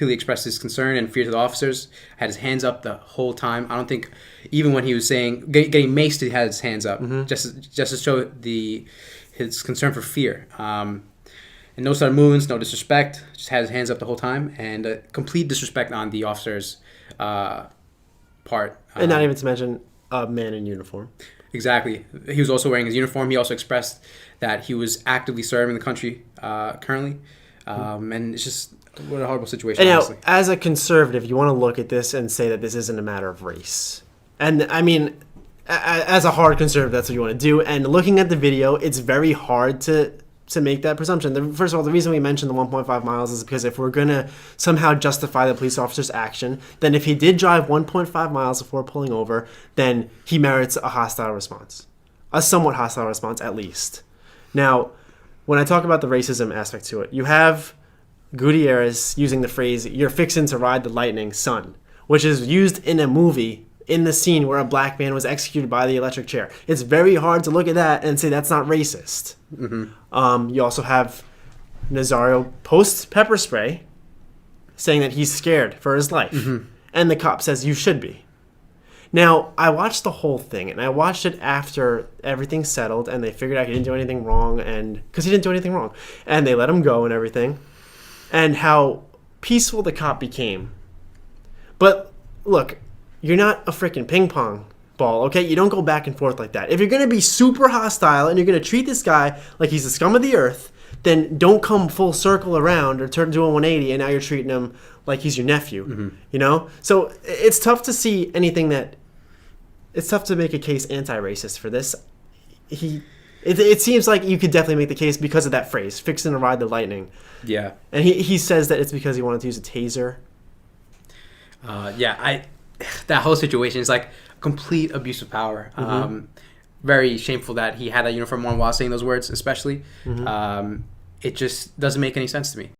completely expressed his concern and fear to the officers. Had his hands up the whole time. I don't think even when he was saying getting maced, he had his hands up just to show his concern for fear. And no sudden movements, no disrespect. Just had his hands up the whole time, and complete disrespect on the officers' part. And not even to mention a man in uniform. Exactly. He was also wearing his uniform. He also expressed that he was actively serving the country currently. And it's just what a horrible situation, And honestly. now, as a conservative, you want to look at this and say that this isn't a matter of race. And I mean, as a hard conservative, that's what you want to do. And looking at the video, it's very hard to make that presumption. First of all, the reason we mentioned the 1.5 miles is because if we're going to somehow justify the police officer's action, then if he did drive 1.5 miles before pulling over, then he merits a hostile response. A somewhat hostile response, at least. Now, when I talk about the racism aspect to it, you have Gutierrez using the phrase, "You're fixing to ride the lightning, son," which is used in a movie in the scene where a black man was executed by the electric chair. It's very hard to look at that and say that's not racist. You also have Nazario post pepper spray saying that he's scared for his life. And the cop says, "You should be." Now, I watched the whole thing, and I watched it after everything settled, and they figured out he didn't do anything wrong, and because he didn't do anything wrong. And they let him go and everything. And how peaceful the cop became. But, look, you're not a freaking ping pong ball, okay? You don't go back and forth like that. If you're going to be super hostile and you're going to treat this guy like he's the scum of the earth, then don't come full circle around or turn to a 180 and now you're treating him like he's your nephew, you know? So it's tough to see anything that... It's tough to make a case anti-racist for this. It seems like you could definitely make the case because of that phrase, "fixing to ride the lightning." Yeah. And he says that it's because he wanted to use a taser. That whole situation is like complete abuse of power. Very shameful that he had that uniform on while saying those words, especially. It just doesn't make any sense to me.